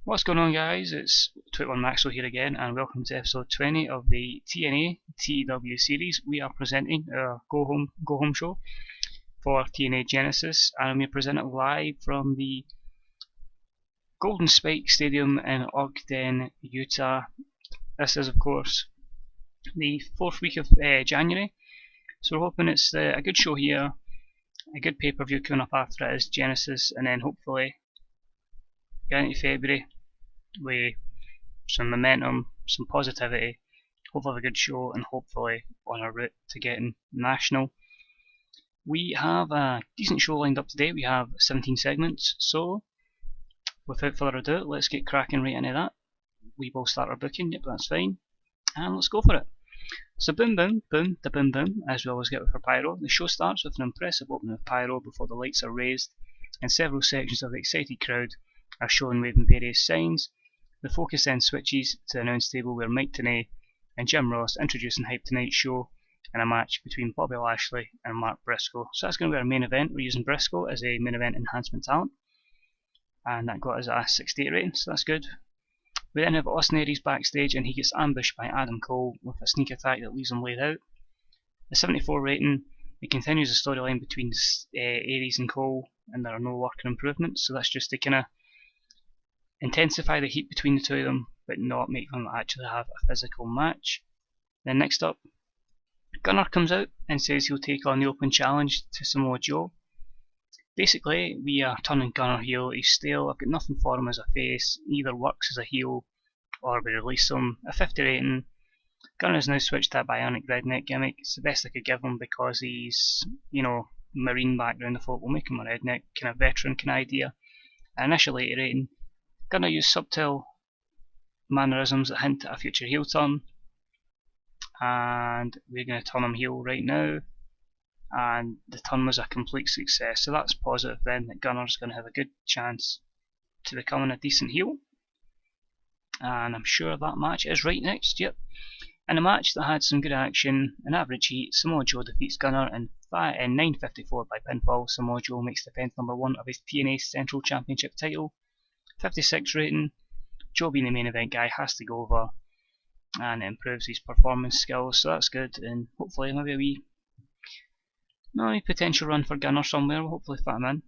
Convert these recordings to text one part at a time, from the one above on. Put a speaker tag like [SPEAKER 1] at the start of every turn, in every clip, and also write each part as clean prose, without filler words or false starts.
[SPEAKER 1] What's going on, guys? It's TEW2013 here again, and welcome to episode 20 of the TNA TEW series. We are presenting our Go Home show for TNA Genesis, and I'm going to present it live from the Golden Spike Stadium in Ogden, Utah. This is, of course, the 4th week of January, so we're hoping it's a good show here, a good pay-per-view coming up after it is Genesis, and then hopefully get into February with some momentum, some positivity, hopefully have a good show, and hopefully on our route to getting national. We have a decent show lined up today. We have 17 segments, so without further ado, let's get cracking right into that. We will start our booking, yep, that's fine, and let's go for it. So boom boom boom da boom boom, as we always get with our pyro. The show starts with an impressive opening of pyro before the lights are raised, and several sections of the excited crowd are shown waving various signs. The focus then switches to the announce table where Mike TNA and Jim Ross introduce and hype tonight's show in a match between Bobby Lashley and Mark Briscoe. So that's going to be our main event. We're using Briscoe as a main event enhancement talent, and that got us a 68 rating, so that's good. We then have Austin Aries backstage, and he gets ambushed by Adam Cole with a sneak attack that leaves him laid out. A 74 rating. It continues the storyline between Aries and Cole, and there are no working improvements, so that's just to kind of intensify the heat between the two of them, but not make them actually have a physical match. Then next up, Gunner comes out and says he'll take on the open challenge to Samoa Joe. Basically, we are turning Gunner heel. He's stale. I've got nothing for him as a face. He either works as a heel or we release him. A 50 rating. Gunner's now switched to a bionic redneck gimmick. It's the best I could give him because he's, Marine background. I thought we'll make him a redneck, kind of veteran kind of idea. Initial 80 rating. Gonna use subtle mannerisms that hint at a future heel turn, and we're going to turn him heel right now, and the turn was a complete success, so that's positive then that Gunner's going to have a good chance to becoming a decent heel, and I'm sure that match is right next. Yep. In a match that had some good action, an average heat, Samoa Joe defeats Gunner in 9:54 by pinfall. Samoa Joe makes defense number 1 of his TNA Central Championship title. 56 rating. Joe being the main event guy has to go over, and it improves his performance skills, so that's good, and hopefully maybe a wee potential run for Gunner somewhere. We'll hopefully fit him in.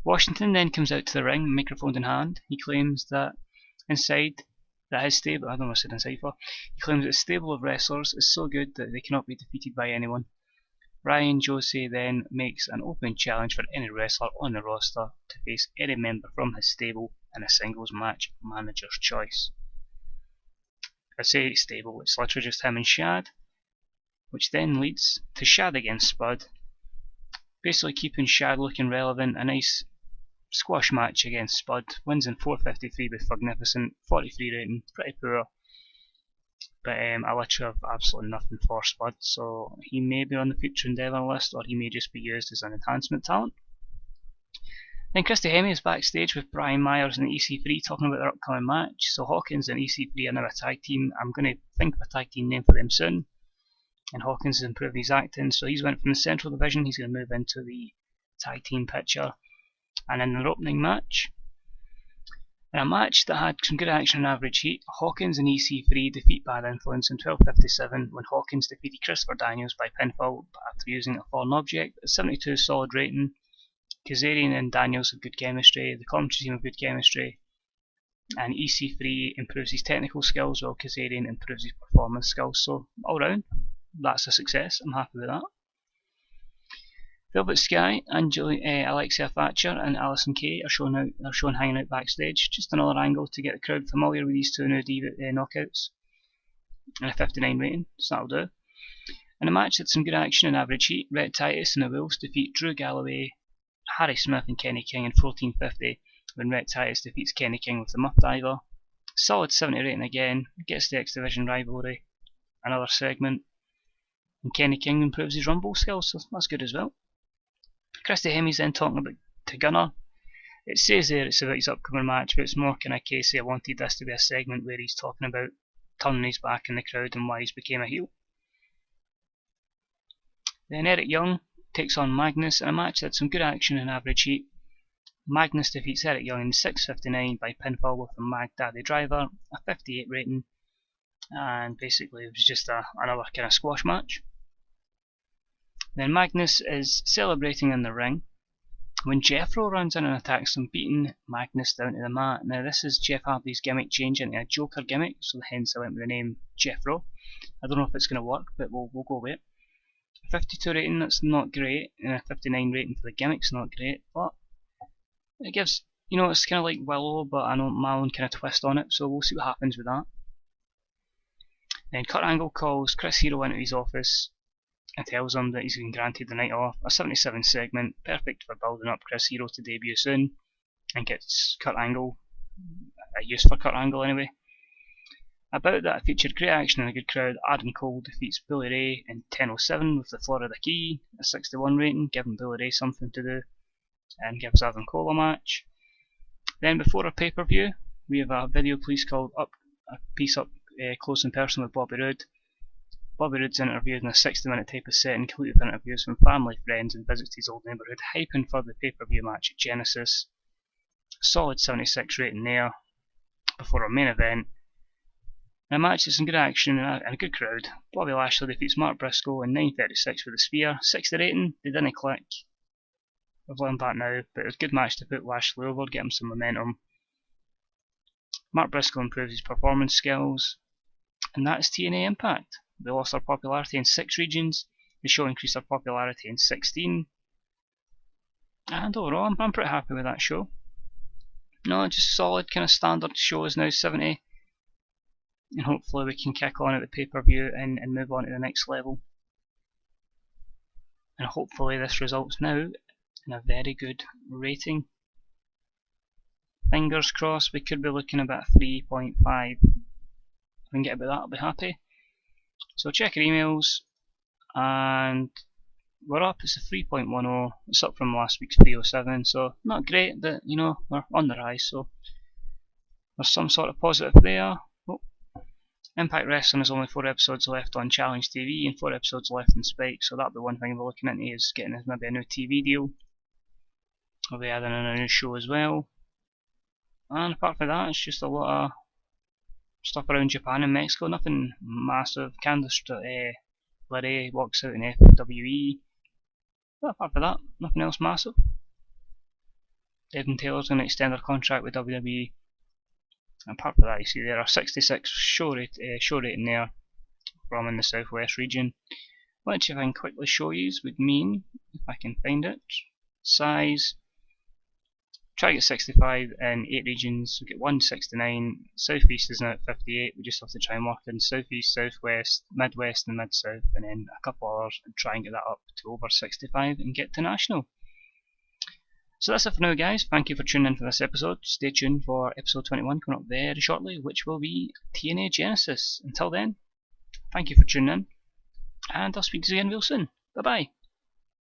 [SPEAKER 1] Washington then comes out to the ring, microphone in hand. He claims that his stable, I don't know what I said inside for. He claims that his stable of wrestlers is so good that they cannot be defeated by anyone. Ryan Jose then makes an open challenge for any wrestler on the roster to face any member from his stable in a singles match, manager's choice. I say stable, it's literally just him and Shad, which then leads to Shad against Spud, basically keeping Shad looking relevant. A nice squash match against Spud, wins in 4:53 with Magnificent, 43 rating, pretty poor. But I literally have absolutely nothing for Spud, so he may be on the future endeavour list, or he may just be used as an enhancement talent. Then Christy Hemme is backstage with Brian Myers and EC3 talking about their upcoming match. So Hawkins and EC3 are now a tag team. I'm going to think of a tag team name for them soon. And Hawkins has improved his acting, so he's went from the Central Division, he's going to move into the tag team picture. And in their opening match, in a match that had some good action and average heat, Hawkins and EC3 defeat Bad Influence in 12:57 when Hawkins defeated Christopher Daniels by pinfall after using a foreign object. A 72 solid rating. Kazarian and Daniels have good chemistry, the commentary team have good chemistry, and EC3 improves his technical skills while Kazarian improves his performance skills, so all round, that's a success. I'm happy with that. Velvet Sky and Alexia Thatcher and Alison Kay are shown hanging out backstage. Just another angle to get the crowd familiar with these two new knockouts. And a 59 rating, so that'll do. In a match that's some good action and average heat, Rhett Titus and the Wolves defeat Drew Galloway, Harry Smith and Kenny King in 14:50 when Rhett Titus defeats Kenny King with the Muff Diver. Solid 70 rating again, gets the X Division rivalry, another segment, and Kenny King improves his rumble skills, so that's good as well. Christy Hemme's then talking about to Gunner. It says there it's about his upcoming match, but it's more kind of Casey. I wanted this to be a segment where he's talking about turning his back in the crowd and why he's became a heel. Then Eric Young takes on Magnus in a match that had some good action and average heat. Magnus defeats Eric Young in 6:59 by pinfall with a Mag Daddy driver, a 58 rating, and basically it was just another kind of squash match. Then Magnus is celebrating in the ring when Jeffro runs in and attacks him, beating Magnus down to the mat. Now this is Jeff Hardy's gimmick change into a Joker gimmick, so hence I went with the name Jeffro. I don't know if it's going to work, but we'll go with it. 52 rating, that's not great, and a 59 rating for the gimmick's not great, but it gives, it's kind of like Willow, but I know my own kind of twist on it, so we'll see what happens with that. Then Kurt Angle calls Chris Hero into his office and tells him that he's been granted the night off. A 77 segment, perfect for building up Chris Hero to debut soon, and gets Kurt Angle, a use for Kurt Angle anyway. About that featured great action and a good crowd. Adam Cole defeats Bully Ray in 10:07 with the Florida Key, a 61 rating, giving Bully Ray something to do, and gives Adam Cole a match. Then before a pay-per-view, we have a video piece called Up Close and Personal with Bobby Roode. Bobby Roode's interviewed in a 60-minute type of setting, complete with interviews from family, friends, and visits to his old neighbourhood, hyping for the pay-per-view match at Genesis. Solid 76 rating there before our main event. In a match with some good action and a good crowd, Bobby Lashley defeats Mark Briscoe in 9:36 with a spear. 60 rating, they didn't click. I've learned that now, but it was a good match to put Lashley over, get him some momentum. Mark Briscoe improves his performance skills, and that's TNA Impact. They lost their popularity in 6 regions, the show increased their popularity in 16, and overall I'm pretty happy with that show. No, just solid kind of standard show is now 70, and hopefully we can kick on at the pay-per-view and move on to the next level. And hopefully this results now in a very good rating. Fingers crossed, we could be looking at about 3.5. If we can get about that, I'll be happy. So check your emails, and we're up. It's a 3.10. It's up from last week's 3.07, so not great, but we're on the rise, so there's some sort of positive there. Oh. Impact Wrestling has only 4 episodes left on Challenge TV and 4 episodes left in Spike, so that'll be one thing we're looking into, is getting maybe a new TV deal. We'll be adding in a new show as well. And apart from that, it's just a lot of stuff around Japan and Mexico, nothing massive. Candice LeRae walks out in FWE. But apart from that, nothing else massive. Devin Taylor's going to extend her contract with WWE. And apart from that, you see there are 66 show rating there from in the Southwest region, which if I can quickly show you would mean, if I can find it, size. Try to get 65 in 8 regions, we get 169, Southeast is now at 58, we just have to try and work in Southeast, Southwest, Midwest and Mid-South, and then a couple others, and try and get that up to over 65 and get to National. So that's it for now guys, thank you for tuning in for this episode. Stay tuned for episode 21 coming up very shortly, which will be TNA Genesis. Until then, thank you for tuning in, and I'll speak to you again real soon. Bye bye.